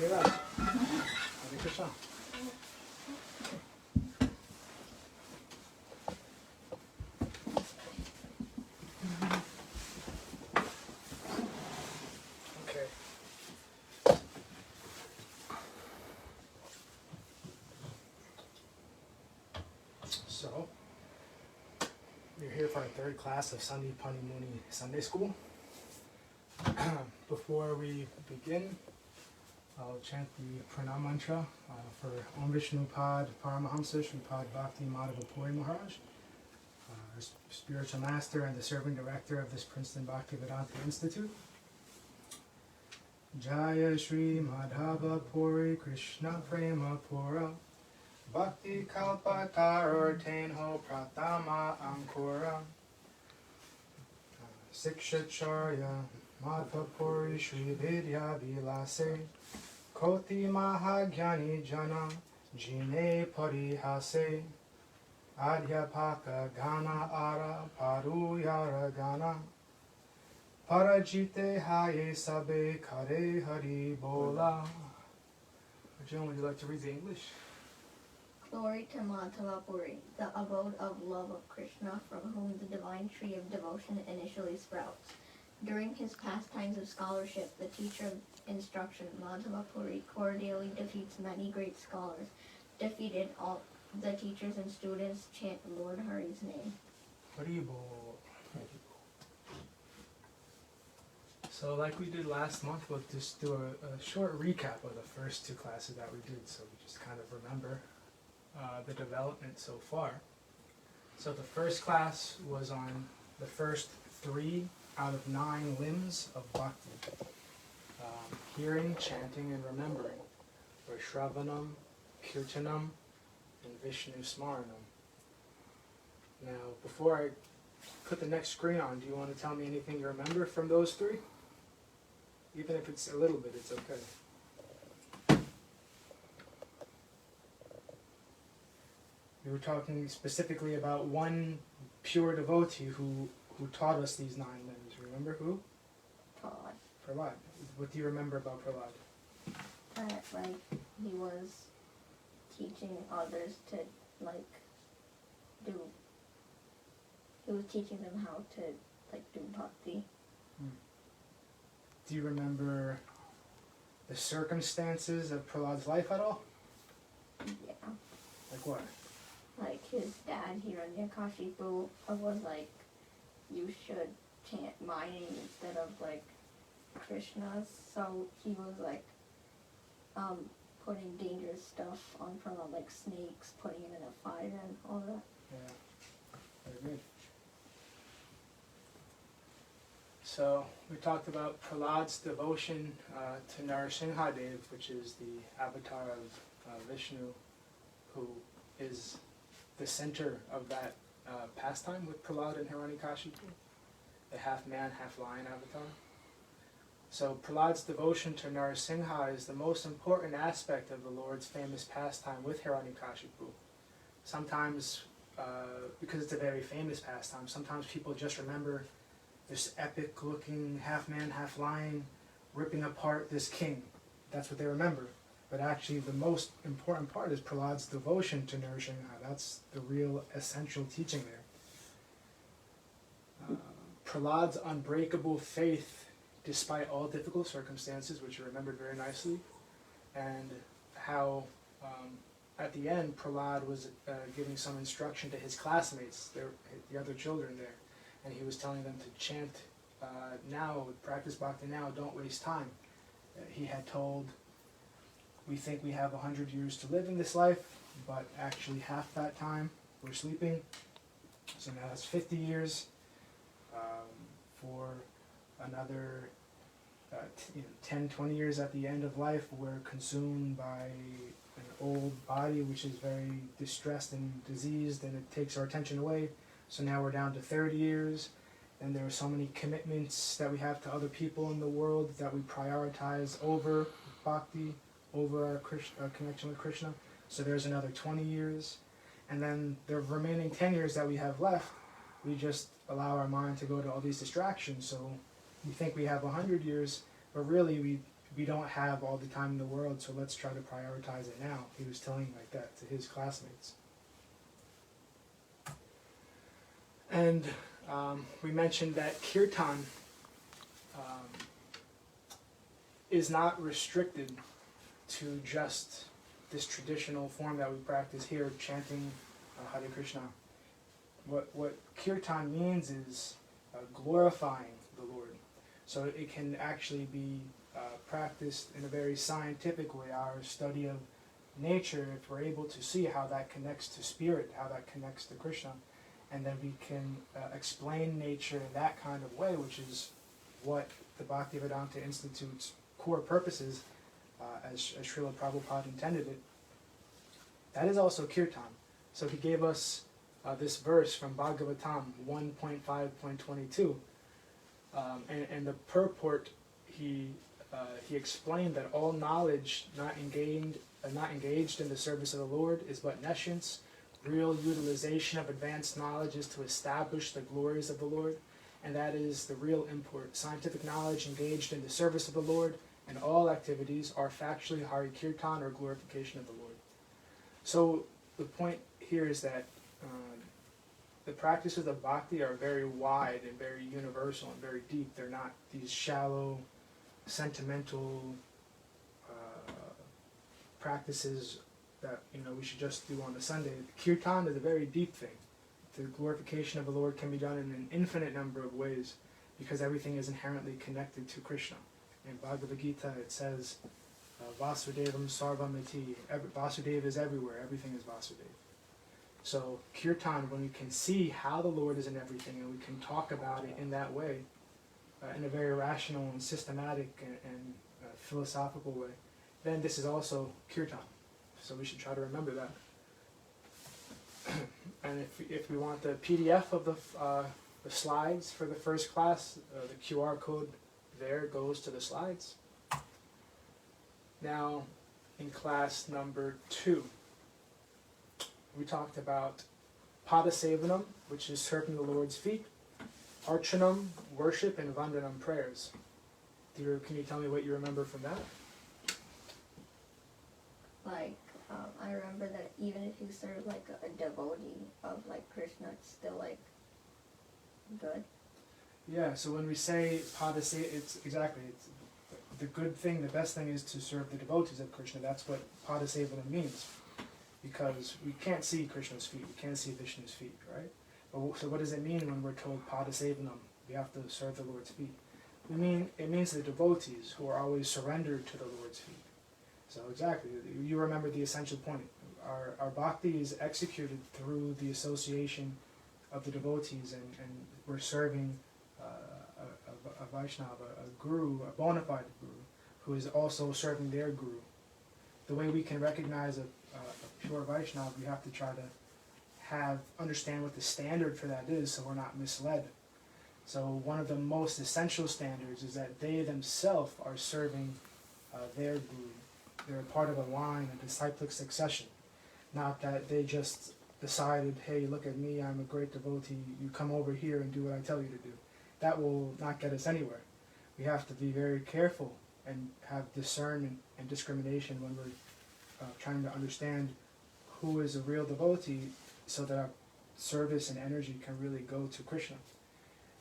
Hare Krishna. Okay. So, we're here for our third class of Sandipani Muni Sunday School. Before we begin, I'll chant the pranam mantra for Om Vishnupad Paramahamsa Sripad Bhakti Madhava Puri Maharaj, our spiritual master and the serving director of this Princeton Bhakti Vedanta Institute. Jaya Shri Madhava Puri Krishna Prema Pura Bhakti Kalpa Karor Tenho Pratama Ankura Sikshacharya Madhva Puri Shri Vidya Vilase Koti Mahagyani Jana Jine Parihase Adhyapaka Gana Ara Paruyara Gana Parajite Haye Sabe Kare Hari Bola. Arjun, would you like to read the English? Glory to Madhava Puri, the abode of love of Krishna, from whom the divine tree of devotion initially sprouts. During his pastimes of scholarship, the teacher of instruction, Madhava Puri, cordially defeats many great scholars. Defeated, all the teachers and students chant Lord Hari's name. Haribol. So like we did last month, we'll just do a short recap of the first two classes that we did, so we just kind of remember the development so far. So the first class was on the first 3 out of 9 limbs of Bhakti. Hearing, chanting, and remembering, or Shravanam, Kirtanam, and Vishnu Smaranam. Now, before I put the next screen on, do you want to tell me anything you remember from those 3? Even if it's a little bit, it's okay. We were talking specifically about one pure devotee who taught us these 9 limbs. Remember who? Prahlad. What do you remember about Prahlad? That, he was teaching others to, he was teaching them how to, do bhakti. Do you remember the circumstances of Prahlad's life at all? Yeah. Like what? His dad, Hiranyakashipu, was you should chant my name instead of, Krishna's. So he was, putting dangerous stuff on Prahlad, like snakes, putting him in a fire and all that. Yeah, very good. So we talked about Prahlad's devotion to Narasimhadev, which is the avatar of Vishnu, who is the center of that pastime with Prahlad and Hiranyakashipu, the half-man, half-lion avatar. So Prahlad's devotion to Narasimha is the most important aspect of the Lord's famous pastime with Hiranyakashipu. Sometimes, because it's a very famous pastime, sometimes people just remember this epic-looking half-man, half-lion ripping apart this king. That's what they remember. But actually the most important part is Prahlad's devotion to Narasimha. That's the real essential teaching there. Prahlad's unbreakable faith despite all difficult circumstances, which are remembered very nicely, and how at the end Prahlad was giving some instruction to his classmates, the other children there, and he was telling them to chant now, practice bhakti now, don't waste time. He had told, we think we have 100 years to live in this life, but actually half that time we're sleeping, so now that's 50 years. For another 10, 20 years at the end of life, we're consumed by an old body which is very distressed and diseased, and it takes our attention away. So now we're down to 30 years, and there are so many commitments that we have to other people in the world that we prioritize over bhakti, over our connection with Krishna. So there's another 20 years. And then the remaining 10 years that we have left, we just allow our mind to go to all these distractions. So we think we have 100 years, but really we don't have all the time in the world, so let's try to prioritize it now. He was telling like that to his classmates. And we mentioned that kirtan is not restricted to just this traditional form that we practice here, chanting Hare Krishna. What kirtan means is glorifying the Lord. So it can actually be practiced in a very scientific way. Our study of nature, if we're able to see how that connects to spirit, how that connects to Krishna, and then we can explain nature in that kind of way, which is what the Bhakti Vedanta Institute's core purpose is, as Srila Prabhupada intended it. That is also kirtan. So he gave us this verse from Bhagavatam 1.5.22, and the purport, he explained that all knowledge not engaged in the service of the Lord is but nescience. Real utilization of advanced knowledge is to establish the glories of the Lord, and that is the real import. Scientific knowledge engaged in the service of the Lord and all activities are factually Hare Kirtan or glorification of the Lord. So the point here is that the practices of bhakti are very wide and very universal and very deep. They're not these shallow, sentimental practices that we should just do on the Sunday. Kirtan is a very deep thing. The glorification of the Lord can be done in an infinite number of ways because everything is inherently connected to Krishna. In Bhagavad Gita it says, Vasudevam Sarvamiti. Vasudeva is everywhere. Everything is Vasudeva. So kirtan, when we can see how the Lord is in everything and we can talk about it in that way, in a very rational and systematic and philosophical way, then this is also kirtan. So we should try to remember that. And if we want the PDF of the slides for the first class, the QR code there goes to the slides. Now, in class number 2, we talked about Padasevanam, which is serving the Lord's feet, Archanam, worship, and Vandanam, prayers. Can you tell me what you remember from that? Like, I remember that even if you serve like a devotee of like Krishna, it's still like good. Yeah, so when we say Padase, it's the good thing, the best thing is to serve the devotees of Krishna. That's what Padasevanam means. Because we can't see Krishna's feet, we can't see Vishnu's feet, right? So what does it mean when we're told Padasevanam? We have to serve the Lord's feet. It means the devotees who are always surrendered to the Lord's feet. So exactly, you remember the essential point. Our bhakti is executed through the association of the devotees, and we're serving a Vaishnava, a guru, a bona fide guru, who is also serving their guru. The way we can recognize a pure Vaishnava, we have to try to understand what the standard for that is so we're not misled. So one of the most essential standards is that they themselves are serving their guru. They're part of a line, a disciplic succession. Not that they just decided, hey, look at me, I'm a great devotee, you come over here and do what I tell you to do. That will not get us anywhere. We have to be very careful and have discernment and discrimination when we're trying to understand who is a real devotee so that our service and energy can really go to Krishna.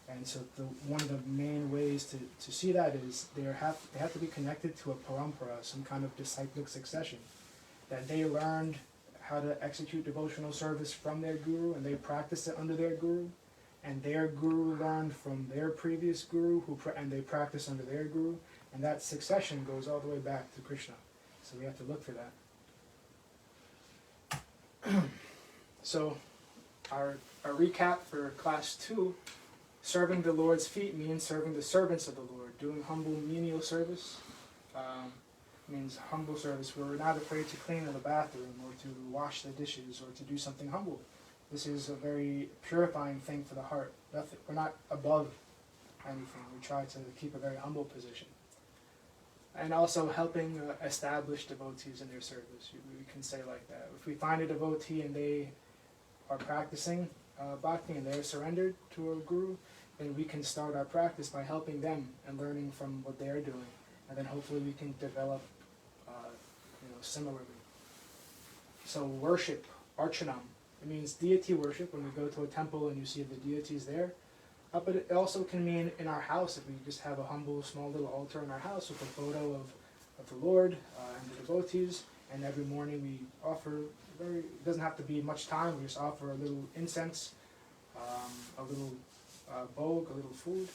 And so one of the main ways to see that is they have to be connected to a parampara, some kind of disciplic succession, that they learned how to execute devotional service from their guru and they practiced it under their guru, and their guru learned from their previous guru and they practiced under their guru, and that succession goes all the way back to Krishna. So we have to look for that. So our recap for class 2, serving the Lord's feet means serving the servants of the Lord, doing humble menial service means humble service. We're not afraid to clean in the bathroom or to wash the dishes or to do something humble. This is a very purifying thing for the heart. We're not above anything. We try to keep a very humble position. And also helping established devotees in their service. We can say like that. If we find a devotee and they are practicing bhakti and they're surrendered to a guru, then we can start our practice by helping them and learning from what they're doing. and then hopefully we can develop similarly. So worship, archanam, it means deity worship when we go to a temple and you see the deities there. But it also can mean in our house, if we just have a humble, small little altar in our house with a photo of the Lord and the devotees, and every morning we offer, it doesn't have to be much time, we just offer a little incense, a little bhog, a little food.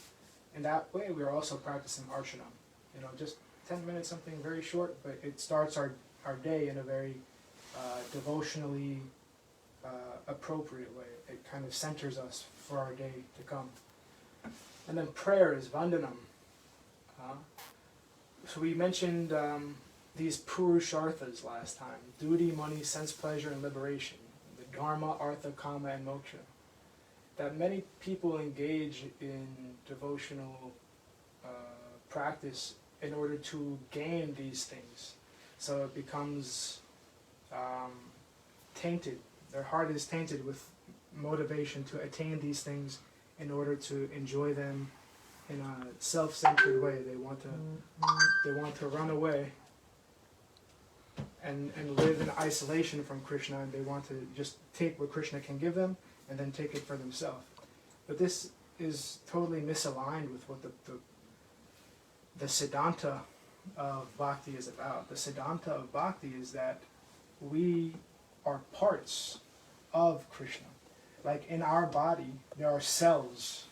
In that way, we are also practicing archanam. Just 10 minutes, something very short, but it starts our day in a very devotionally appropriate way. It kind of centers us for our day to come. And then prayer is vandanam. So we mentioned these purusharthas last time: duty, money, sense pleasure, and liberation. The dharma, artha, kama, and moksha. That many people engage in devotional practice in order to gain these things. So it becomes tainted. Their heart is tainted with motivation to attain these things in order to enjoy them in a self-centered way. They want to run away and live in isolation from Krishna, and they want to just take what Krishna can give them and then take it for themselves. But this is totally misaligned with what the Siddhanta of Bhakti is about. The Siddhanta of Bhakti is that we are parts of Krishna. Like in our body, there are cells.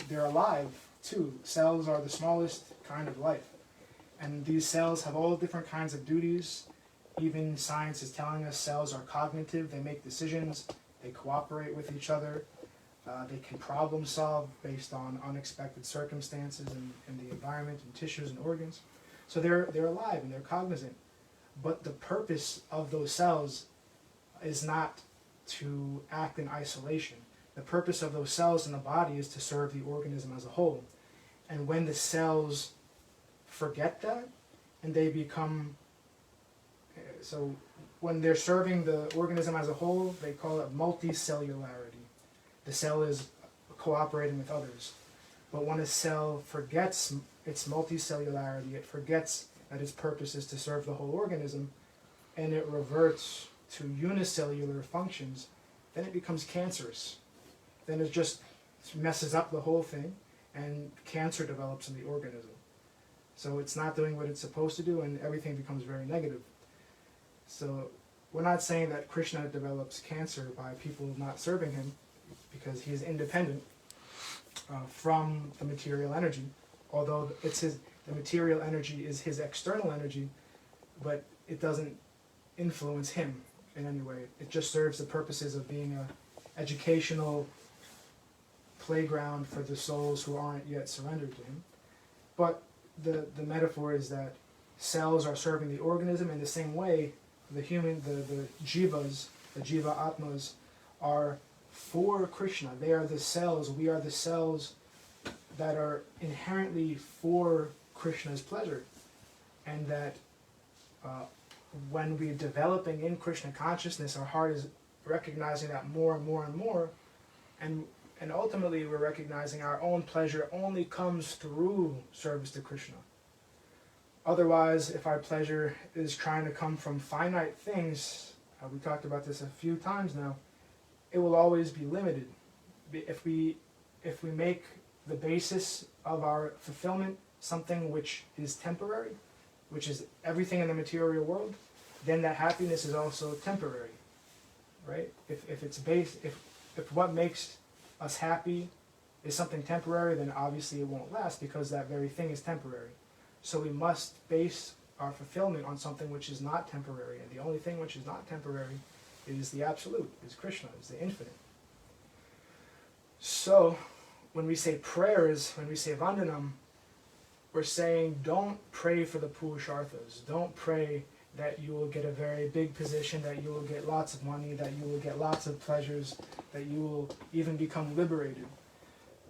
They're alive too. Cells are the smallest kind of life. And these cells have all different kinds of duties. Even science is telling us cells are cognitive. They make decisions. They cooperate with each other. They can problem solve based on unexpected circumstances in the environment and tissues and organs. So they're alive and they're cognizant. But the purpose of those cells is not to act in isolation. The purpose of those cells in the body is to serve the organism as a whole. And when the cells forget that, and they become, so when they're serving the organism as a whole, they call it multicellularity. The cell is cooperating with others. But when a cell forgets its multicellularity, it forgets that its purpose is to serve the whole organism, and it reverts to unicellular functions, then it becomes cancerous. Then it just messes up the whole thing, and cancer develops in the organism. So it's not doing what it's supposed to do, and everything becomes very negative. So we're not saying that Krishna develops cancer by people not serving him, because he is independent from the material energy, although the material energy is his external energy, but it doesn't influence him in any way. It just serves the purposes of being an educational playground for the souls who aren't yet surrendered to him. But the metaphor is that cells are serving the organism in the same way the jivas, the jiva atmas, are for Krishna. They are the cells, we are the cells that are inherently for Krishna's pleasure. And that when we're developing in Krishna consciousness, our heart is recognizing that more and more and more, and ultimately we're recognizing our own pleasure only comes through service to Krishna. Otherwise, if our pleasure is trying to come from finite things, we talked about this a few times now, it will always be limited. If we make the basis of our fulfillment something which is temporary, which is everything in the material world, then that happiness is also temporary, right? If it's based, if what makes us happy is something temporary, then obviously it won't last, because that very thing is temporary. So we must base our fulfillment on something which is not temporary, and the only thing which is not temporary is the Absolute, is Krishna, is the Infinite. So when we say prayers, when we say vandanam, we're saying don't pray for the purusharthas. Don't pray that you will get a very big position, that you will get lots of money, that you will get lots of pleasures, that you will even become liberated.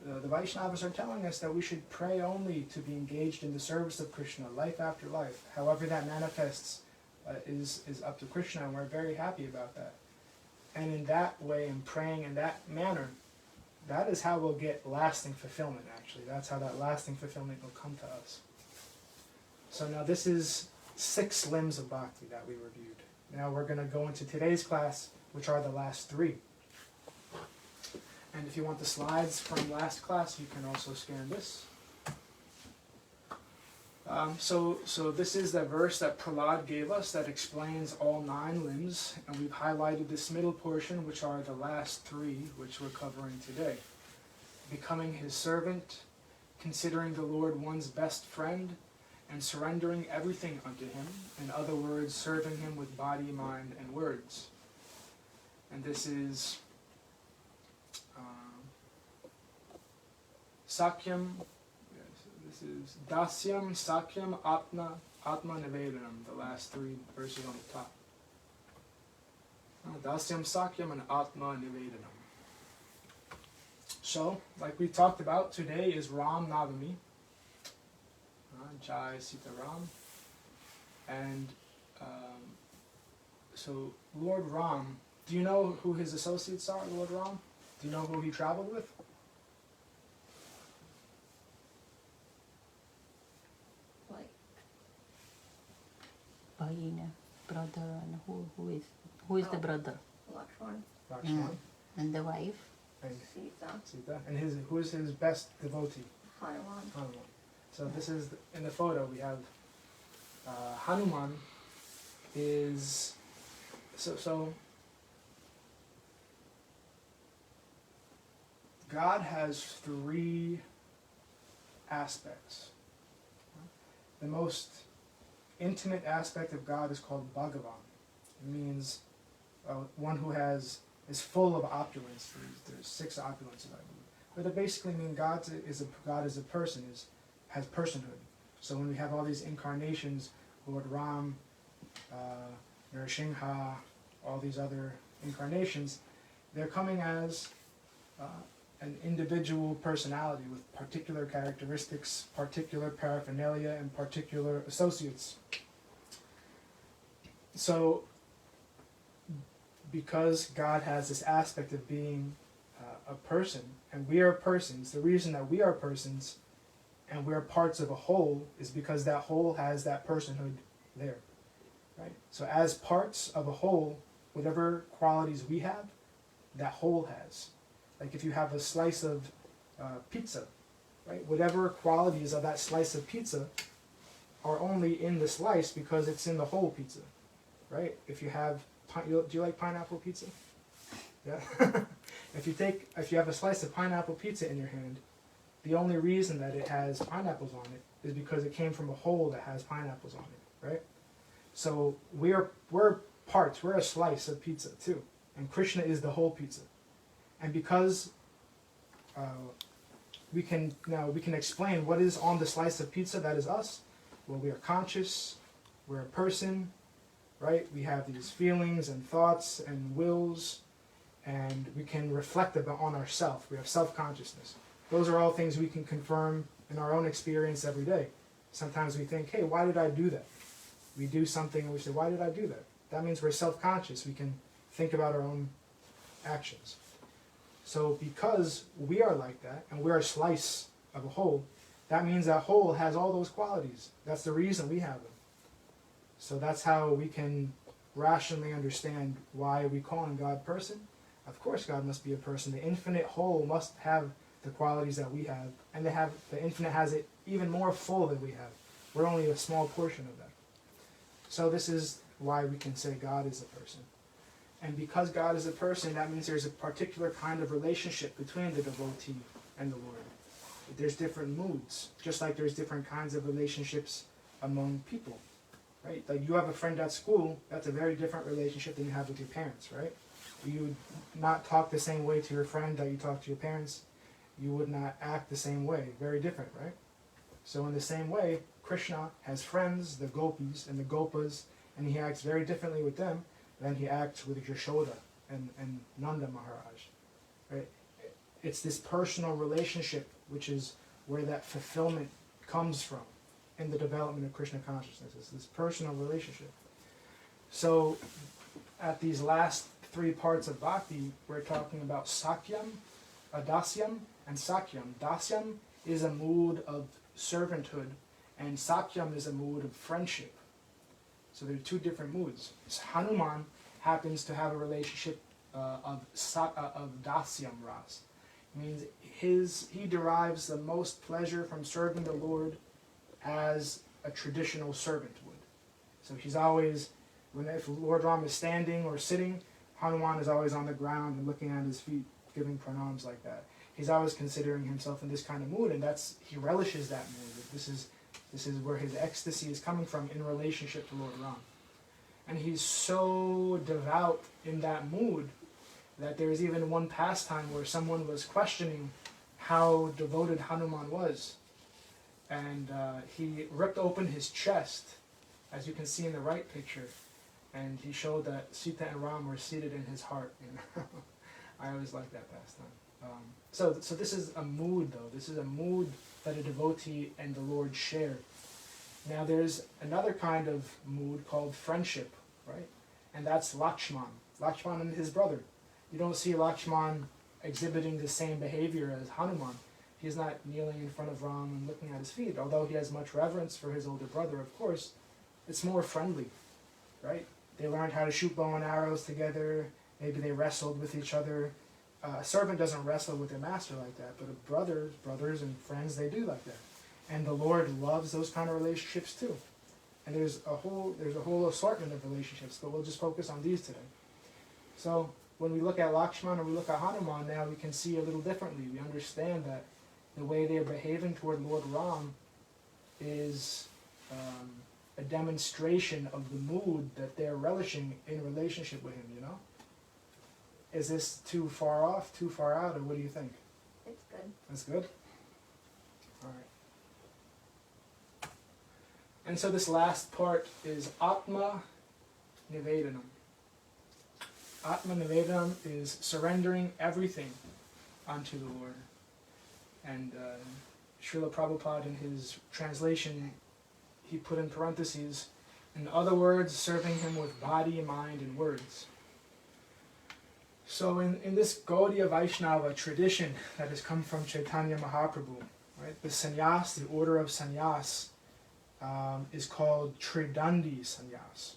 The Vaishnavas are telling us that we should pray only to be engaged in the service of Krishna, life after life. However that manifests is up to Krishna, and we're very happy about that. And in that way, in praying in that manner, that is how we'll get lasting fulfillment, actually. That's how that lasting fulfillment will come to us. So now this is 6 limbs of bhakti that we reviewed. Now we're going to go into today's class, which are the last 3. And if you want the slides from last class, you can also scan this. So this is the verse that Prahlad gave us that explains all 9 limbs, and we've highlighted this middle portion, which are the last 3, which we're covering today. Becoming his servant, considering the Lord one's best friend, and surrendering everything unto him. In other words, serving him with body, mind, and words. And this is Sakyam. This is Dasyam, Sakyam, Atma Nivedanam, the last 3 verses on the top. Dasyam, Sakyam, and Atma Nivedanam. So, like we talked about, today is Ram Navami. Jai Sita Ram. And so Lord Ram, do you know who his associates are, Lord Ram? Do you know who he traveled with? Bhagina, brother, and who is the brother? Lakshman. And the wife? And Sita. Sita. And who is his best devotee? Hanuman. Hanuman. So this is, in the photo, we have Hanuman is, so God has 3 aspects. The most intimate aspect of God is called Bhagavan. It means one who is full of opulence. There's 6 opulences, I believe. But it basically means God is a person, has personhood. So when we have all these incarnations, Lord Ram, Nrsimha, all these other incarnations, they're coming as an individual personality with particular characteristics, particular paraphernalia, and particular associates. So because God has this aspect of being a person, and we are persons, the reason that we are persons and we're parts of a whole is because that whole has that personhood there, right? So as parts of a whole, whatever qualities we have, that whole has. Like if you have a slice of pizza, right? Whatever qualities of that slice of pizza are only in the slice because it's in the whole pizza, right? If you have, do you like pineapple pizza? Yeah. If you have a slice of pineapple pizza in your hand, the only reason that it has pineapples on it is because it came from a whole that has pineapples on it, right? So we're parts, we're a slice of pizza too. And Krishna is the whole pizza. And because we can explain what is on the slice of pizza that is us, well, we are conscious, we're a person, right? We have these feelings and thoughts and wills, and we can reflect on ourselves. We have self-consciousness. Those are all things we can confirm in our own experience every day. Sometimes we think, hey, why did I do that? We do something and we say, why did I do that? That means we're self-conscious. We can think about our own actions. So because we are like that, and we're a slice of a whole, that means that whole has all those qualities. That's the reason we have them. So that's how we can rationally understand why we call him God person. Of course God must be a person. The infinite whole must have the qualities that we have, and the infinite has it even more full than we have. We're only a small portion of that. So this is why we can say God is a person. And because God is a person, that means there's a particular kind of relationship between the devotee and the Lord. There's different moods, just like there's different kinds of relationships among people, right? Like you have a friend at school, that's a very different relationship than you have with your parents, right? You would not talk the same way to your friend that you talk to your parents. You would not act the same way. Very different, right? So in the same way, Krishna has friends, the gopis and the gopas, and he acts very differently with them than he acts with Yashoda and Nanda Maharaj. Right? It's this personal relationship which is where that fulfillment comes from in the development of Krishna consciousness. It's this personal relationship. So at these last 3 parts of Bhakti, we're talking about Sakyam, Dasyam, and Sakyam. Dasyam is a mood of servanthood, And Sakyam is a mood of friendship. So there are two different moods. So Hanuman happens to have a relationship of dasyam ras. It means he derives the most pleasure from serving the Lord as a traditional servant would. So he's always, if Lord Ram is standing or sitting, Hanuman is always on the ground and looking at his feet, giving pranams like that. He's always considering himself in this kind of mood, and he relishes that mood. This is where his ecstasy is coming from in relationship to Lord Ram. And he's so devout in that mood that there's even one pastime where someone was questioning how devoted Hanuman was. And he ripped open his chest, as you can see in the right picture, and he showed that Sita and Ram were seated in his heart. I always like that pastime. So this is a mood, though. This is a mood that a devotee and the Lord share. Now there's another kind of mood called friendship, right? And that's Lakshman. Lakshman and his brother. You don't see Lakshman exhibiting the same behavior as Hanuman. He's not kneeling in front of Ram and looking at his feet. Although he has much reverence for his older brother, of course, it's more friendly, right? They learned how to shoot bow and arrows together. Maybe they wrestled with each other. A servant doesn't wrestle with their master like that, but brothers and friends, they do like that. And the Lord loves those kind of relationships too. And there's a whole assortment of relationships, but we'll just focus on these today. So when we look at Lakshman and we look at Hanuman, now we can see a little differently. We understand that the way they're behaving toward Lord Ram is a demonstration of the mood that they're relishing in relationship with him, you know? Is this too far off, too far out, or what do you think? It's good. That's good? All right. And so this last part is Atma Nivedanam. Atma Nivedanam is surrendering everything unto the Lord. And Srila Prabhupada, in his translation, he put in parentheses, in other words, serving him with body, mind, and words. So in this Gaudiya Vaishnava tradition that has come from Chaitanya Mahaprabhu, right, the sannyas, the order of sannyas, is called Tridandi sannyas.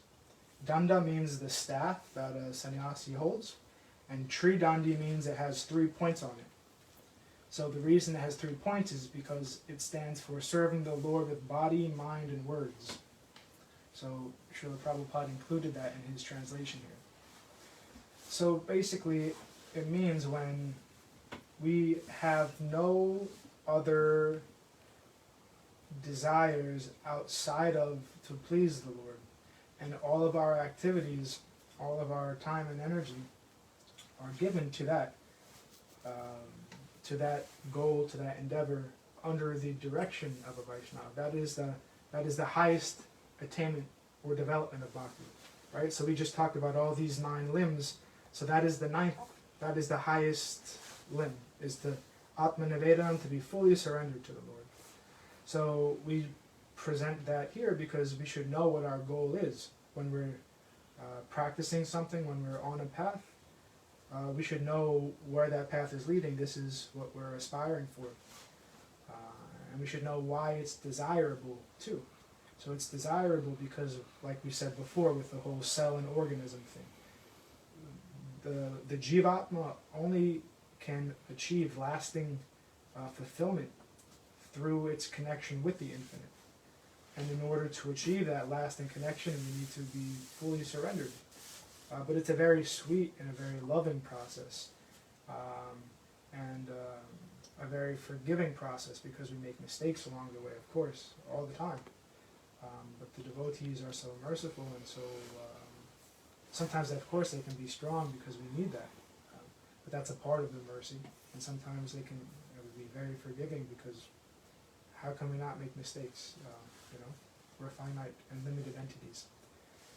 Danda means the staff that a sannyasi holds, and Tridandi means it has 3 points on it. So the reason it has 3 points is because it stands for serving the Lord with body, mind, and words. So Srila Prabhupada included that in his translation here. So basically, it means when we have no other desires outside of to please the Lord, and all of our activities, all of our time and energy are given to that goal, to that endeavor, under the direction of a Vaishnava. That is the highest attainment or development of bhakti, right? So we just talked about all these 9 limbs. So that is the 9th. That is the highest limb, is the Atma Nivedanam, to be fully surrendered to the Lord. So we present that here because we should know what our goal is when we're practicing something, when we're on a path. We should know where that path is leading. This is what we're aspiring for. And we should know why it's desirable too. So it's desirable because, like we said before, with the whole cell and organism thing, the Jivatma only can achieve lasting fulfillment through its connection with the infinite. And in order to achieve that lasting connection, we need to be fully surrendered. But it's a very sweet and a very loving process, and a very forgiving process, because we make mistakes along the way, of course, all the time. But the devotees are so merciful, and so sometimes, of course, they can be strong because we need that. But that's a part of the mercy. And sometimes they can be very forgiving, because how can we not make mistakes? We're finite and limited entities.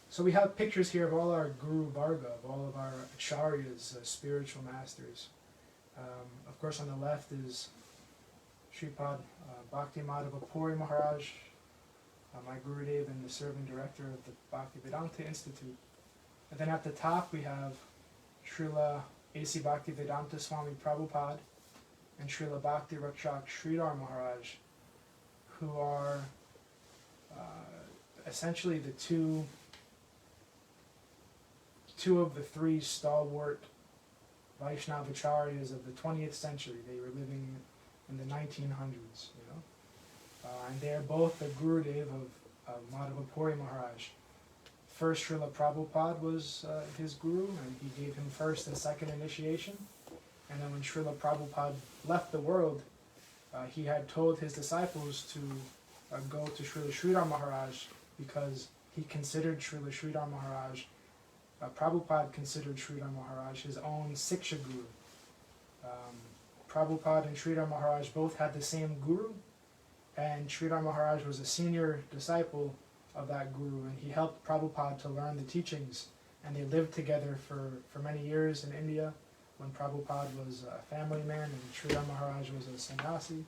So we have pictures here of all our Guru Varga, of all of our acharyas, spiritual masters. Of course, on the left is Sripad Bhakti Madhava Puri Maharaj, my Gurudev and the serving director of the Bhakti Vedanta Institute. And then at the top we have Srila A.C. Bhakti Vedanta Swami Prabhupada and Srila Bhakti Rakshak Sridhara Maharaj, who are essentially the two of the three stalwart Vaishnavacharyas of the 20th century. They were living in the 1900s, you know. And they're both the Gurudev of Madhava Puri Maharaj. First, Srila Prabhupada was his guru, and he gave him first and second initiation. And then when Srila Prabhupada left the world, he had told his disciples to go to Srila Sridhara Maharaj because he considered Srila Sridhara Maharaj, Prabhupada considered Sridhara Maharaj his own Siksha Guru. Prabhupada and Sridhara Maharaj both had the same guru, and Sridhara Maharaj was a senior disciple of that guru, and he helped Prabhupada to learn the teachings, and they lived together for many years in India when Prabhupada was a family man and Sridhara Maharaj was a sannyasi.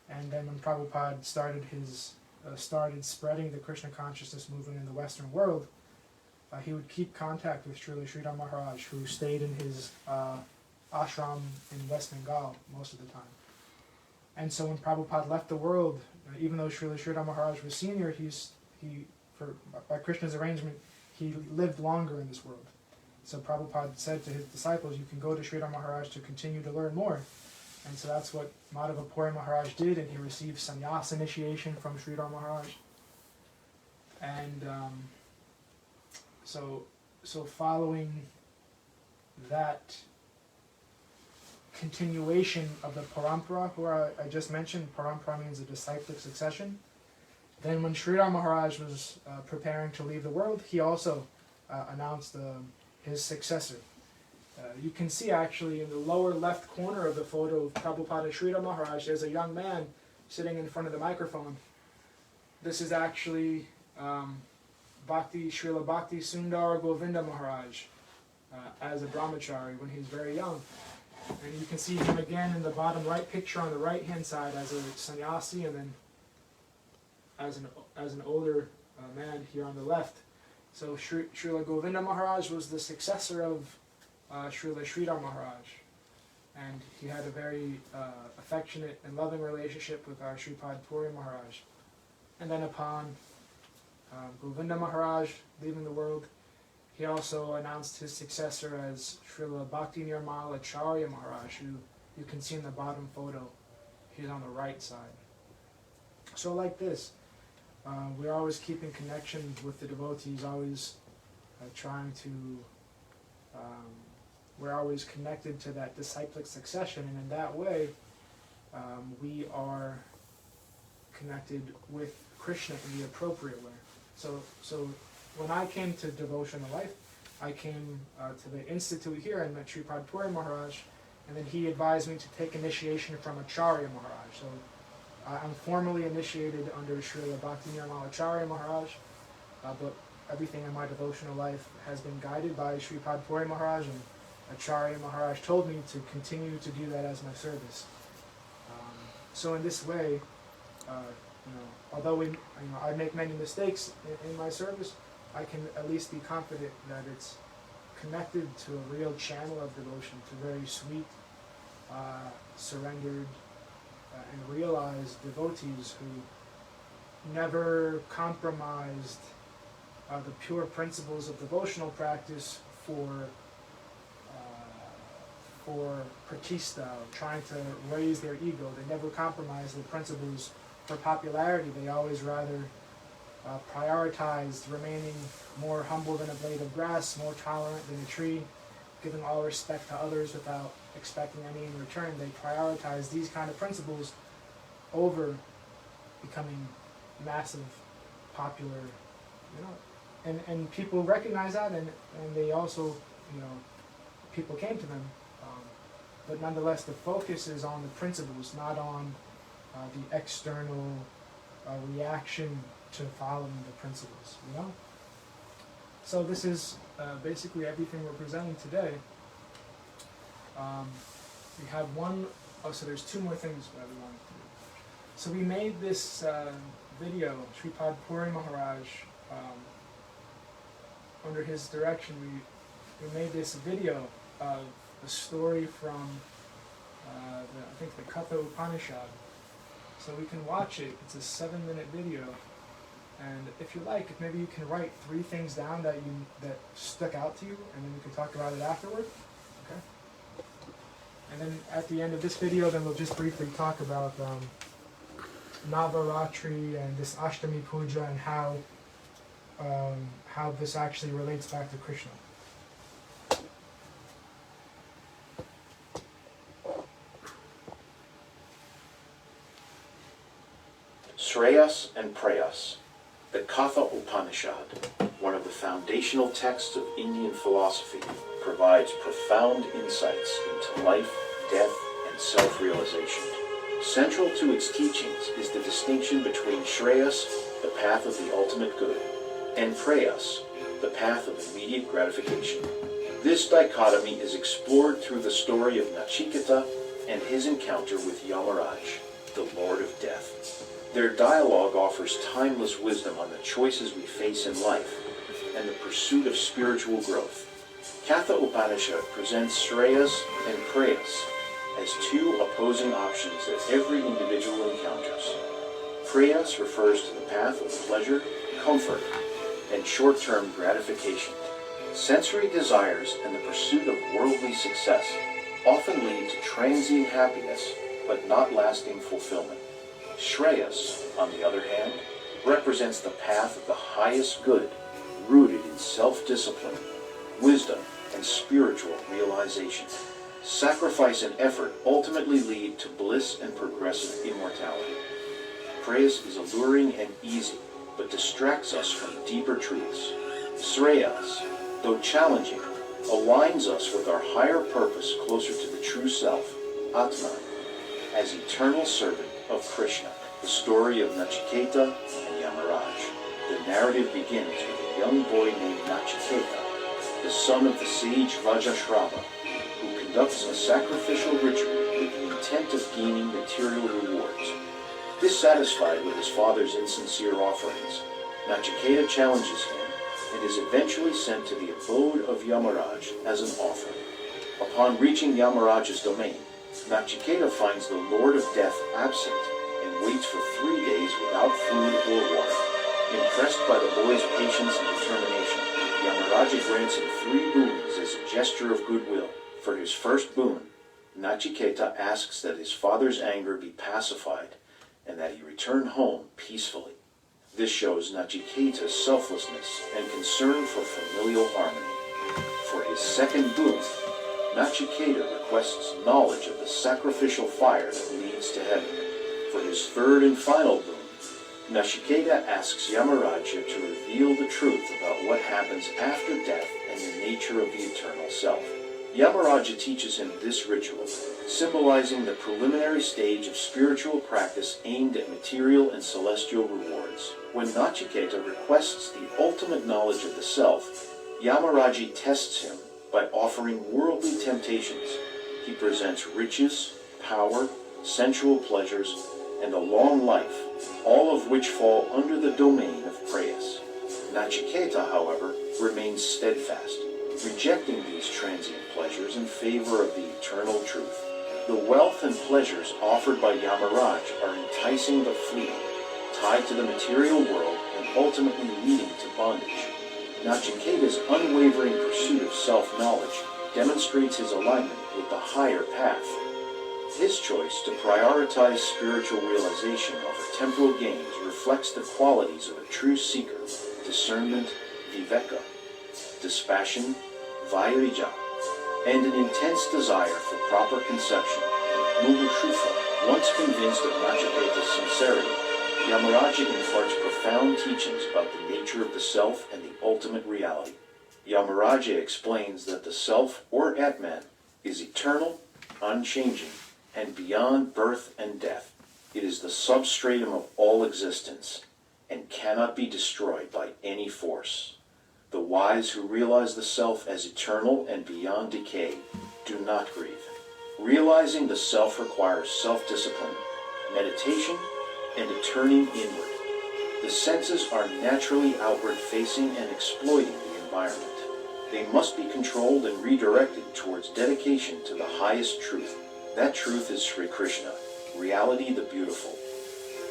And then when Prabhupada started spreading the Krishna consciousness movement in the Western world, he would keep contact with Srila Maharaj, who stayed in his ashram in West Bengal most of the time. And so when Prabhupada left the world, even though Srila Maharaj was senior, by Krishna's arrangement, he lived longer in this world. So Prabhupada said to his disciples, you can go to Sridhar Maharaj to continue to learn more. And so that's what Madhava Puri Maharaj did, and he received sannyas initiation from Sridhar Maharaj. And so following that continuation of the parampara, where I just mentioned, parampara means a disciplic succession. Then when Sridhar Maharaj was preparing to leave the world, he also announced his successor. You can see actually in the lower left corner of the photo of Prabhupada Sridhar Maharaj, there's a young man sitting in front of the microphone. This is actually Srila Bhakti Sundar Govinda Maharaj as a brahmachari when he was very young. And you can see him again in the bottom right picture on the right hand side as a sannyasi, and then as an older man here on the left. So Srila Govinda Maharaj was the successor of Srila Sridhar Maharaj, and he had a very affectionate and loving relationship with our Sripad Puri Maharaj. And then upon Govinda Maharaj leaving the world, he also announced his successor as Srila Bhakti Nirmal Acharya Maharaj, who you can see in the bottom photo. He's on the right side. So like this, we're always keeping connection with the devotees, always trying to, we're always connected to that disciplic succession, and in that way, we are connected with Krishna in the appropriate way. So when I came to devotional life, I came to the institute here and met Sripad Puri Maharaj, and then he advised me to take initiation from Acharya Maharaj. So I'm formally initiated under Srila Bhakti Nirmal Acharya Maharaj, but everything in my devotional life has been guided by Sripad Puri Maharaj, and Acharya Maharaj told me to continue to do that as my service. So in this way, although I make many mistakes in my service, I can at least be confident that it's connected to a real channel of devotion, to very sweet, surrendered, and realized devotees who never compromised the pure principles of devotional practice for pratista, trying to raise their ego. They never compromised the principles for popularity. They always rather prioritized remaining more humble than a blade of grass, more tolerant than a tree, giving all respect to others without expecting any in return. They prioritize these kind of principles over becoming massive, popular, and people recognize that, and they also, people came to them, but nonetheless the focus is on the principles, not on the external reaction to following the principles, So this is basically everything we're presenting today. We have so there's two more things that we wanted to do. So we made this video, Sripad Puri Maharaj, under his direction, we made this video of a story from, I think the Katha Upanishad. So we can watch it. It's a 7-minute video. And if you like, maybe you can write 3 things down that stuck out to you, and then we can talk about it afterward. Okay. And then at the end of this video, then we'll just briefly talk about Navaratri and this Ashtami Puja and how this actually relates back to Krishna. Shreyas and Preyas, the Katha Upanishad, one of the foundational texts of Indian philosophy, provides profound insights into life, death, and self-realization. Central to its teachings is the distinction between Shreyas, the path of the ultimate good, and Preyas, the path of immediate gratification. This dichotomy is explored through the story of Nachiketa and his encounter with Yamaraj, the Lord of Death. Their dialogue offers timeless wisdom on the choices we face in life and the pursuit of spiritual growth. Katha Upanishad presents Shreyas and Preyas as 2 opposing options that every individual encounters. Preyas refers to the path of pleasure, comfort, and short-term gratification. Sensory desires and the pursuit of worldly success often lead to transient happiness, but not lasting fulfillment. Shreyas, on the other hand, represents the path of the highest good, rooted in self-discipline, wisdom, and spiritual realization. Sacrifice and effort ultimately lead to bliss and progressive immortality. Preyas is alluring and easy, but distracts us from deeper truths. Shreyas, though challenging, aligns us with our higher purpose closer to the true self, Atman, as eternal servant of Krishna. The story of Nachiketa and Yamaraj. The narrative begins with a young boy named Nachiketa, the son of the sage Vajrashrava, who conducts a sacrificial ritual with the intent of gaining material rewards. Dissatisfied with his father's insincere offerings, Nachiketa challenges him and is eventually sent to the abode of Yamaraj as an offering. Upon reaching Yamaraj's domain, Nachiketa finds the Lord of Death absent and waits for 3 days without food or water. Impressed by the boy's patience and determination, Yamaraja grants him 3 boons as a gesture of goodwill. For his first boon, Nachiketa asks that his father's anger be pacified and that he return home peacefully. This shows Nachiketa's selflessness and concern for familial harmony. For his second boon, Nachiketa requests knowledge of the sacrificial fire that leads to heaven. For his third and final boon, Nachiketa asks Yamaraja to reveal the truth about what happens after death and the nature of the eternal self. Yamaraja teaches him this ritual, symbolizing the preliminary stage of spiritual practice aimed at material and celestial rewards. When Nachiketa requests the ultimate knowledge of the self, Yamaraja tests him by offering worldly temptations. He presents riches, power, sensual pleasures, and a long life, all of which fall under the domain of Preyas. Nachiketa, however, remains steadfast, rejecting these transient pleasures in favor of the eternal truth. The wealth and pleasures offered by Yamaraj are enticing but fleeting, tied to the material world and ultimately leading to bondage. Nachiketa's unwavering pursuit of self-knowledge demonstrates his alignment with the higher path. His choice to prioritize spiritual realization over temporal gains reflects the qualities of a true seeker: discernment, viveka, dispassion, vairija, and an intense desire for proper conception, mumukshufa. Once convinced of Nachiketa's sincerity, Yamaraja imparts profound teachings about the nature of the self and the ultimate reality. Yamaraja explains that the self, or Atman, is eternal, unchanging, and beyond birth and death. It is the substratum of all existence, and cannot be destroyed by any force. The wise who realize the self as eternal and beyond decay do not grieve. Realizing the self requires self-discipline, meditation, and a turning inward. The senses are naturally outward-facing and exploiting the environment. They must be controlled and redirected towards dedication to the highest truth. That truth is Sri Krishna, reality the beautiful.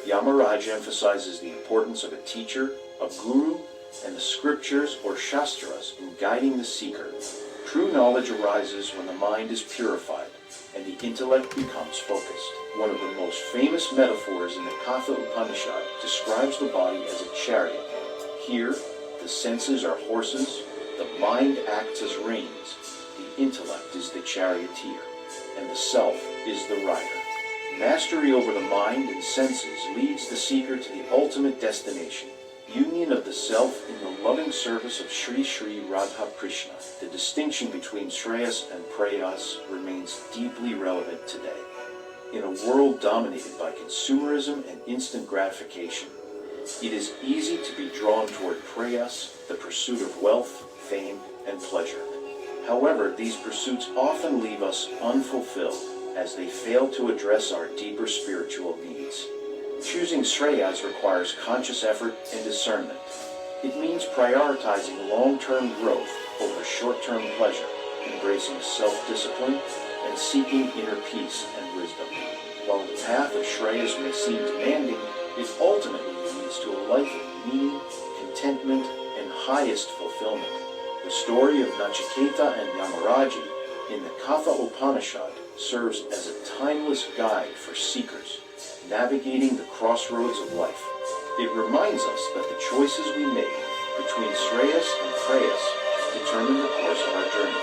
Yamaraja emphasizes the importance of a teacher, a guru, and the scriptures or shastras in guiding the seeker. True knowledge arises when the mind is purified and the intellect becomes focused. One of the most famous metaphors in the Katha Upanishad describes the body as a chariot. Here, the senses are horses, the mind acts as reins, the intellect is the charioteer, and the self is the rider. Mastery over the mind and senses leads the seeker to the ultimate destination, union of the self in the loving service of Sri Sri Radha Krishna. The distinction between Shreyas and Preyas remains deeply relevant today. In a world dominated by consumerism and instant gratification, it is easy to be drawn toward Preyas, the pursuit of wealth, fame, and pleasure. However, these pursuits often leave us unfulfilled as they fail to address our deeper spiritual needs. Choosing Shreyas requires conscious effort and discernment. It means prioritizing long-term growth over short-term pleasure, embracing self-discipline, and seeking inner peace and wisdom. While the path of Shreyas may seem demanding, it ultimately leads to a life of meaning, contentment, and highest fulfillment. The story of Nachiketa and Yamaraji in the Katha Upanishad serves as a timeless guide for seekers navigating the crossroads of life. It reminds us that the choices we make between Shreyas and Preyas determine the course of our journey.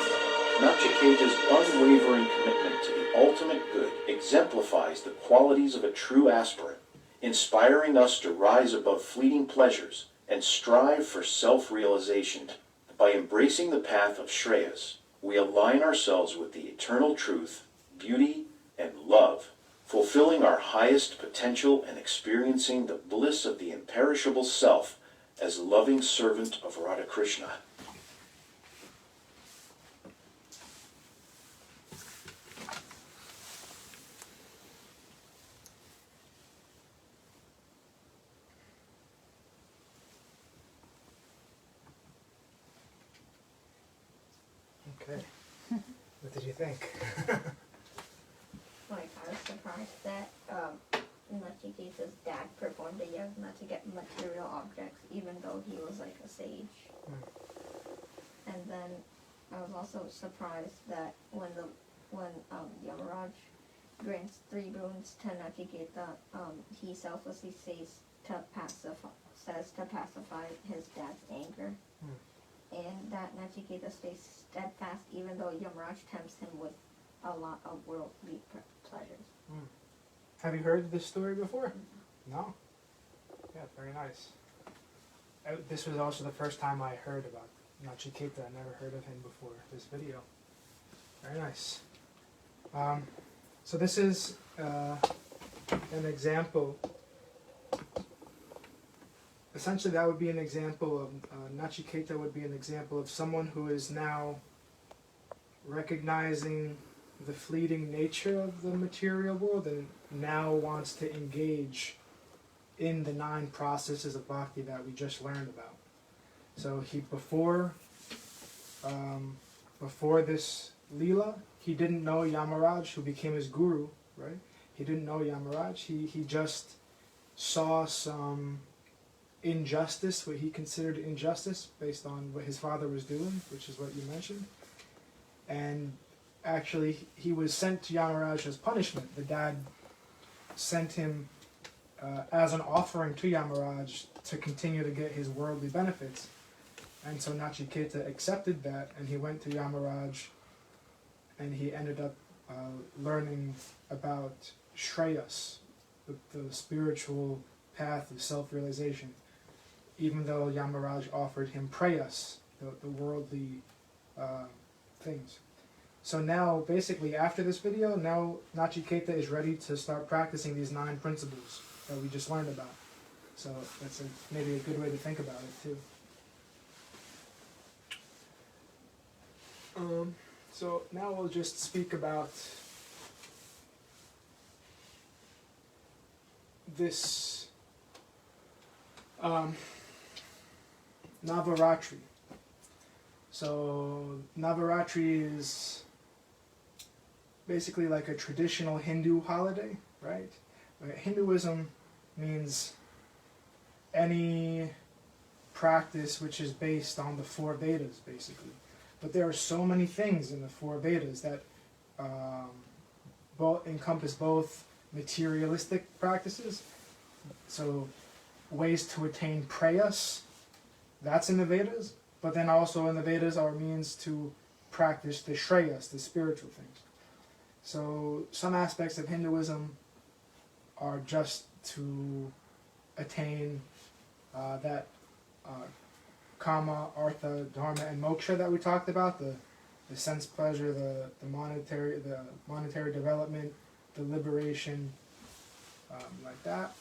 Nachiketa's unwavering commitment to the ultimate good exemplifies the qualities of a true aspirant, inspiring us to rise above fleeting pleasures and strive for self-realization. By embracing the path of Shreyas, we align ourselves with the eternal truth, beauty, and love, fulfilling our highest potential and experiencing the bliss of the imperishable self as loving servant of Radha Krishna. Okay. What did you think? Like, I was surprised that Nachiketa's dad performed a yajna to get material objects, even though he was like a sage. And then I was also surprised that when Yamaraj grants 3 boons to Nachiketa, he selflessly says to pacify his dad's anger. And that Nachiketa stays steadfast even though Yamaraj tempts him with a lot of worldly pleasures. Have you heard this story before? No? Yeah, very nice. This was also the first time I heard about Nachiketa. I never heard of him before this video. Very nice. So this is an example. Essentially, that would be an example of Nachiketa would be an example of someone who is now recognizing the fleeting nature of the material world and now wants to engage in the 9 processes of bhakti that we just learned about. So he before this Leela, he didn't know Yamaraj, who became his guru, right? He didn't know Yamaraj. He just saw some injustice, what he considered injustice based on what his father was doing, which is what you mentioned. And actually, he was sent to Yamaraj as punishment. The dad sent him as an offering to Yamaraj to continue to get his worldly benefits. And so Nachiketa accepted that, and he went to Yamaraj, and he ended up learning about Shreyas, the spiritual path of self-realization, even though Yamaraj offered him Preyas, the worldly things. So now, basically, after this video, now Nachiketa is ready to start practicing these 9 principles that we just learned about. So that's maybe a good way to think about it, too. So now we'll just speak about this Navaratri. So Navaratri is basically like a traditional Hindu holiday, right? Hinduism means any practice which is based on the 4 Vedas, basically. But there are so many things in the 4 Vedas that encompass both materialistic practices, so ways to attain prayas, that's in the Vedas, but then also in the Vedas are means to practice the shreyas, the spiritual things. So some aspects of Hinduism are just to attain that kama, artha, dharma, and moksha that we talked about, the sense pleasure, the monetary development, the liberation, like that.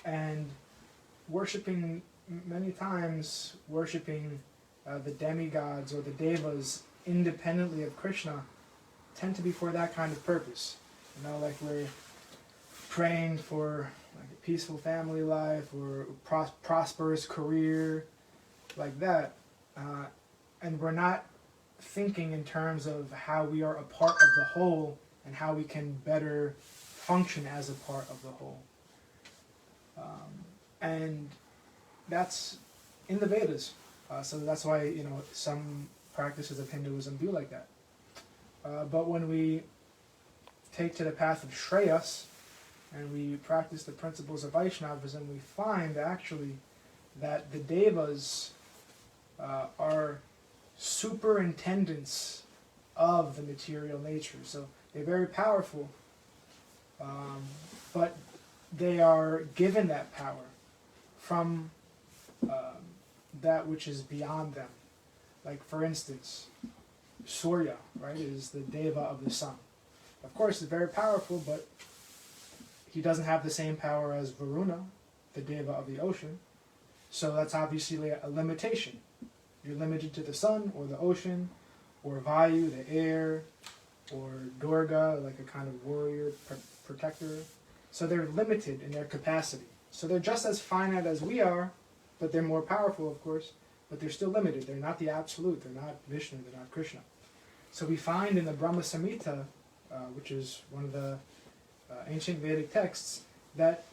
And worshipping, many times, worshipping the demigods or the devas independently of Krishna tend to be for that kind of purpose. You know, like we're praying for like a peaceful family life or prosperous career, like that. And we're not thinking in terms of how we are a part of the whole and how we can better function as a part of the whole. And that's in the Vedas. So that's why, you know, some practices of Hinduism do like that. But when we take to the path of Shreyas and we practice the principles of Vaishnavism, we find actually that the Devas are superintendents of the material nature. So they're very powerful, but they are given that power from that which is beyond them. Like, for instance, Surya, right, is the deva of the sun. Of course, he's very powerful, but he doesn't have the same power as Varuna, the deva of the ocean. So that's obviously a limitation. You're limited to the sun or the ocean, or Vayu, the air, or Durga, like a kind of warrior, protector. So they're limited in their capacity. So they're just as finite as we are, but they're more powerful, of course, but they're still limited. They're not the absolute. They're not Vishnu. They're not Krishna. So we find in the Brahma Samhita, which is one of the ancient Vedic texts, that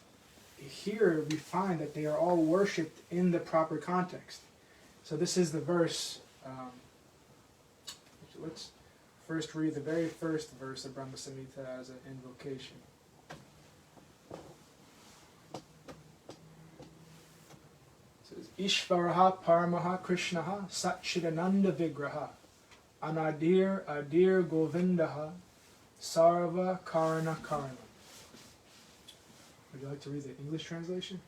here we find that they are all worshipped in the proper context. So this is the verse. Let's first read the very first verse of Brahma Samhita as an invocation. It says, Ishvaraha Paramaha Krishnaha Satchidananda Vigraha Anadir Adir Govindaha Sarva Karana Karana. Would you like to read the English translation?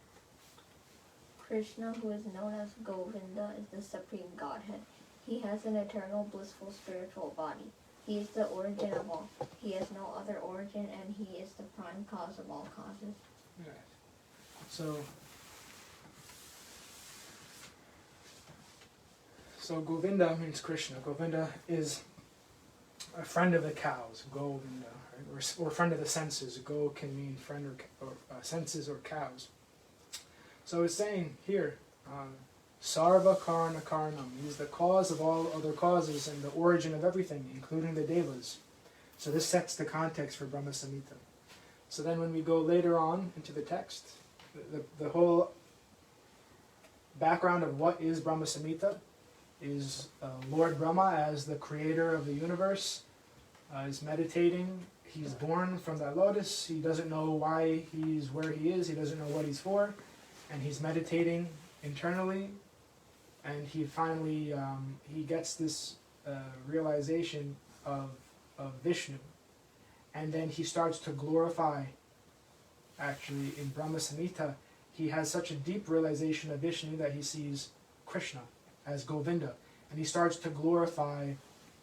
Krishna, who is known as Govinda, is the supreme Godhead. He has an eternal, blissful spiritual body. He is the origin of all. He has no other origin, and he is the prime cause of all causes. Right. So Govinda means Krishna. Govinda is a friend of the cows, Govinda, right? Or friend of the senses. Go can mean friend or senses or cows. So it's saying here, Sarva Karana Karanam. He's the cause of all other causes and the origin of everything, including the devas. So this sets the context for Brahma Samhita. So then when we go later on into the text, the whole background of what is Brahma Samhita is Lord Brahma as the creator of the universe is meditating. He's born from that lotus. He doesn't know why he's where he is. He doesn't know what he's for. And he's meditating internally. And he finally, he gets this realization of Vishnu. And then he starts to glorify, actually in Brahma Samhita, he has such a deep realization of Vishnu that he sees Krishna as Govinda. And he starts to glorify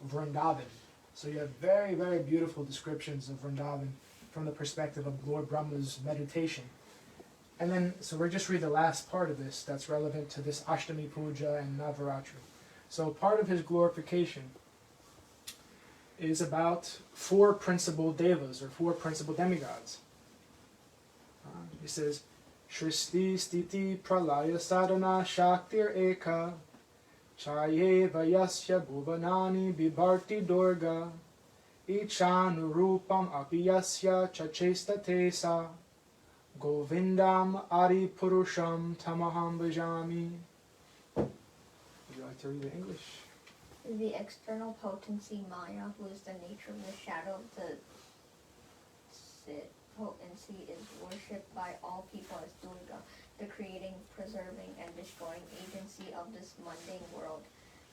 Vrindavan. So you have very, very beautiful descriptions of Vrindavan from the perspective of Lord Brahma's meditation. And then, so we'll just read the last part of this that's relevant to this Ashtami Puja and Navaratri. So part of his glorification is about 4 principal devas, or 4 principal demigods. He says, Shristi Stiti Pralaya Sadhana Shaktir Eka Chaye Vayasya Bhuvanani Bibharti Durga Ichanurupam Apiyasya Chachesta Tesa Govindam Adi Purusham Tamaham Bhajami. Would you like to read the English? The external potency Maya, who is the nature of the shadow of the Sit potency, is worshipped by all people as Durga, the creating, preserving, and destroying agency of this mundane world.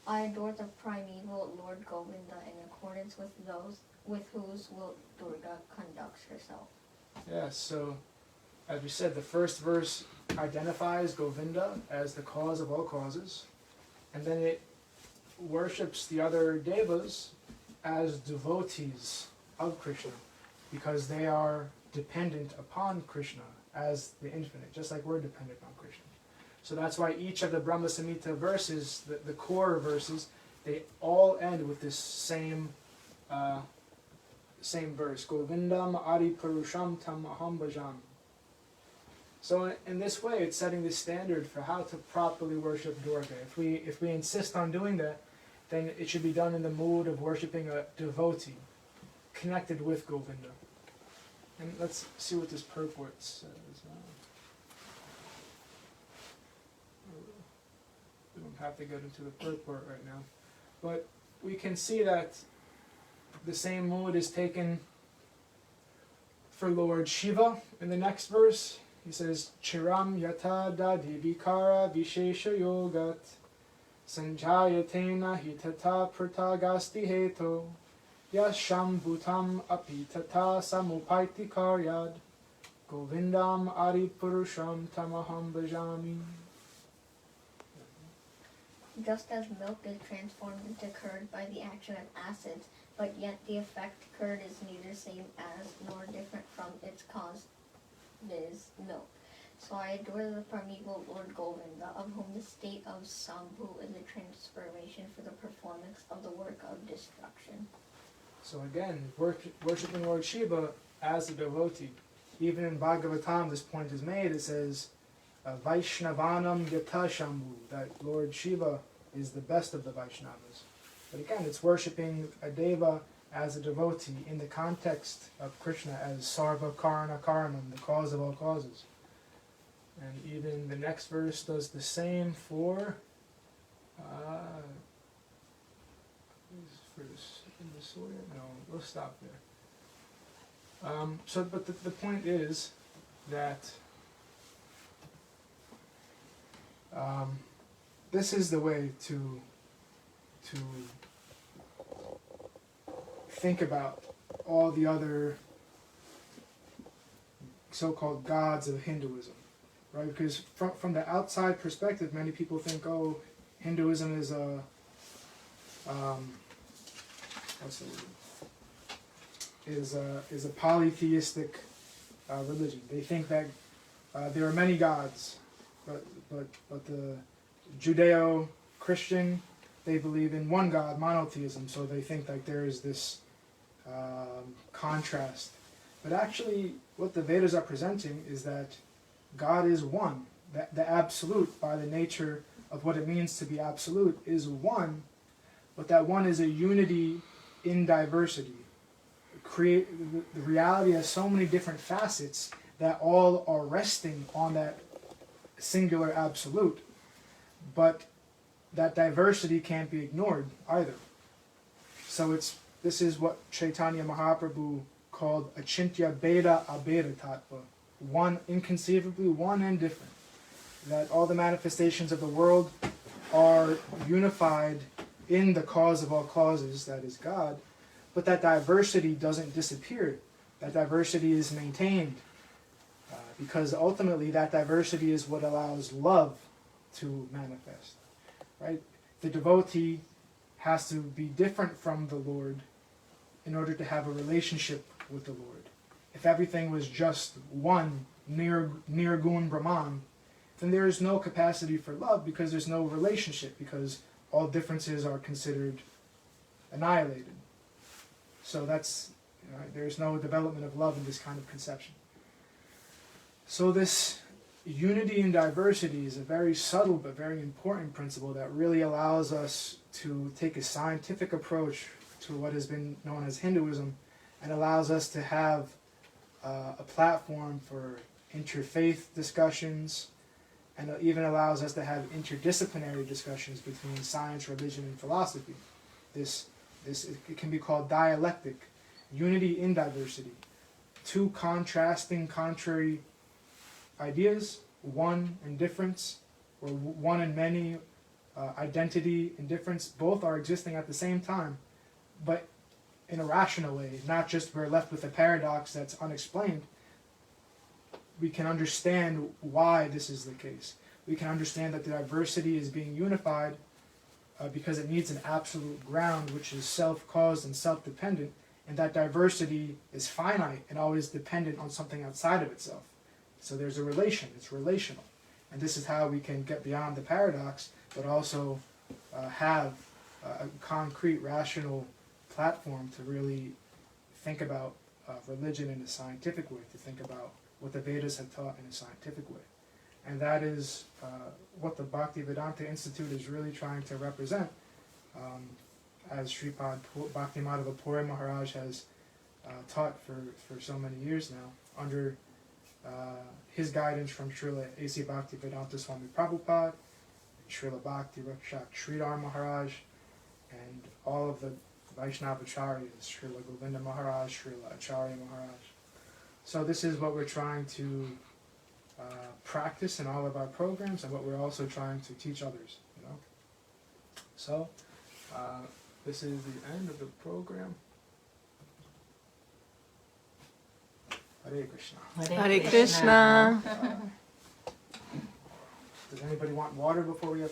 I adore the primeval Lord Govinda in accordance with those with whose will Durga conducts herself. Yeah, so as we said, the first verse identifies Govinda as the cause of all causes, and then it worships the other devas as devotees of Krishna, because they are dependent upon Krishna as the infinite, just like we're dependent on Krishna. So that's why each of the Brahma Samhita verses, the core verses, they all end with this same verse. Govindam Adi Purusham Tam Aham Bhajam. So in this way, it's setting the standard for how to properly worship Durga. If we insist on doing that, then it should be done in the mood of worshiping a devotee, connected with Govinda. And let's see what this purport says. We don't have to get into the purport right now. But we can see that the same mood is taken for Lord Shiva in the next verse. He says, Chiram yata dadi vikara vishesha yogat sanjayatena hitata pratagasti heto yasham bhutam api tata samupaiti karyad govindam adi purusham tamaham bhajami. Just as milk is transformed into curd by the action of acids, but yet the effect curd is neither same as nor different from its cause, viz. Milk. So I adore the primeval Lord Govinda, of whom the state of Sambhu is a transformation for the performance of the work of destruction. So again, worshipping Lord Shiva as a devotee. Even in Bhagavatam, this point is made. It says, Vaishnavanam Yata Shambhu, that Lord Shiva is the best of the Vaishnavas. But again, it's worshipping a deva as a devotee in the context of Krishna as Sarva Karana Karanam, the cause of all causes. And even the next verse does the same for no, we'll stop there. But the point is that this is the way to think about all the other so-called gods of Hinduism, right? Because from the outside perspective, many people think, oh, Hinduism is a is a polytheistic religion. They think that there are many gods, but the Judeo-Christian, they believe in one God, monotheism. So they think like there is this contrast. But actually, what the Vedas are presenting is that God is one. That the absolute, by the nature of what it means to be absolute, is one. But that one is a unity in diversity. The reality has so many different facets that all are resting on that singular absolute. But that diversity can't be ignored either. So this is what Chaitanya Mahaprabhu called Achintya Beda Abeda Tattva. One, inconceivably one and different. That all the manifestations of the world are unified in the cause of all causes, that is God, but that diversity doesn't disappear. That diversity is maintained because ultimately that diversity is what allows love to manifest. Right? The devotee has to be different from the Lord in order to have a relationship with the Lord. If everything was just one, Nirgun Brahman, then there is no capacity for love because there's no relationship, because all differences are considered annihilated. So there's no development of love in this kind of conception. So this unity in diversity is a very subtle but very important principle that really allows us to take a scientific approach to what has been known as Hinduism and allows us to have a platform for interfaith discussions, and it even allows us to have interdisciplinary discussions between science, religion, and philosophy. It can be called dialectic, unity in diversity. Two contrasting, contrary ideas, one and difference, or one and many, identity and difference, both are existing at the same time, but in a rational way, not just we're left with a paradox that's unexplained. We can understand why this is the case. We can understand that the diversity is being unified because it needs an absolute ground which is self-caused and self-dependent, and that diversity is finite and always dependent on something outside of itself. So there's a relation, it's relational. And this is how we can get beyond the paradox, but also have a concrete, rational platform to really think about religion in a scientific way, to think about what the Vedas have taught in a scientific way. And that is what the Bhakti Vedanta Institute is really trying to represent. As Sripad Bhakti Madhava Puri Maharaj has taught for so many years now, under his guidance from Srila A.C. Bhakti Vedanta Swami Prabhupada, Srila Bhakti Rakshak Sridhara Maharaj, and all of the Vaishnava Acharyas, Srila Govinda Maharaj, Srila Acharya Maharaj. So this is what we're trying to practice in all of our programs, and what we're also trying to teach others, you know. So this is the end of the program. Hare Krishna. Hare Krishna. Does anybody want water before we have?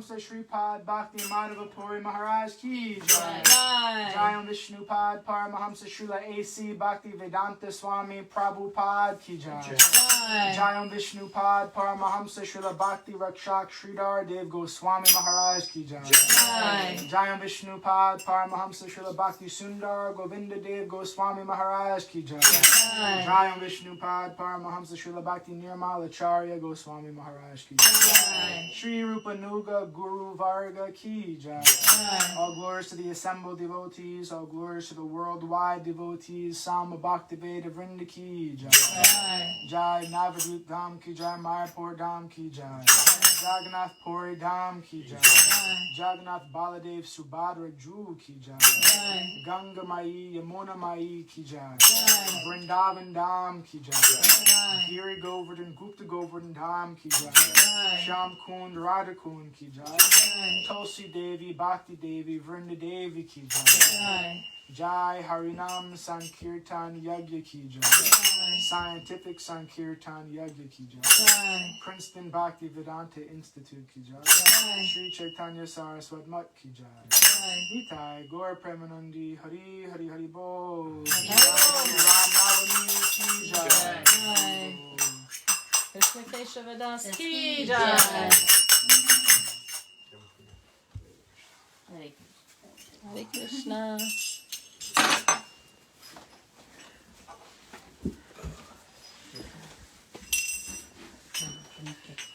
Paramahamsa Sripad Bhakti Madhava Puri Maharaj Ki Jai. Jai. Jai Vishnupad Paramahamsa Srila A.C. Bhakti Vedanta Swami Prabhupada Ki Jai. Jai. Jai Vishnupad Paramahamsa Srila Bhakti Rakshak Sridhara Dev Goswami Maharaj Ki Jai. Jai. Jai Vishnupad Paramahamsa Srila Bhakti Sundar Govinda Dev Goswami Maharaj Ki Jai. Jai Vishnupad Paramahamsa Srila Bhakti Nirmala Acharya Goswami Maharaj Ki Jai. Shri Rupa Nuga Guru Varga Ki Jai. All glories to the assembled devotees, all glories to the worldwide devotees, Sama Bhakti Veda Vrinda Ki Jai. Jai Navadvip Dham Ki Jai, Mayapur Dham Ki Jai. Jagannath Puri Dham Ki Jai. Jagannath Baladev Subhadra Ju Ki Jai. Ganga Mai Yamuna Mai Ki Jai. Vrindavan Dham Ki Jai. Giri Govardhan Gupta Govardhan Dham Ki Jai. Sham Kund Radha Kund Ki Jai. Tulsi Devi Bhakti Devi Vrinda Devi Ki Jai. Jai Harinam Sankirtan Yagya Ki Jai. Scientific Sankirtan Yagya Ki Jai. Princeton Bhakti Vedanta Institute Ki Jai. Sri Chaitanya Saraswat Mat Ki Jai. Nitai Gaur Premanandi Hari Hari Hari Bol. Ram Navami Ki Jai. Krishna Keshava Das Ki Jai. Hare Krishna. Okay.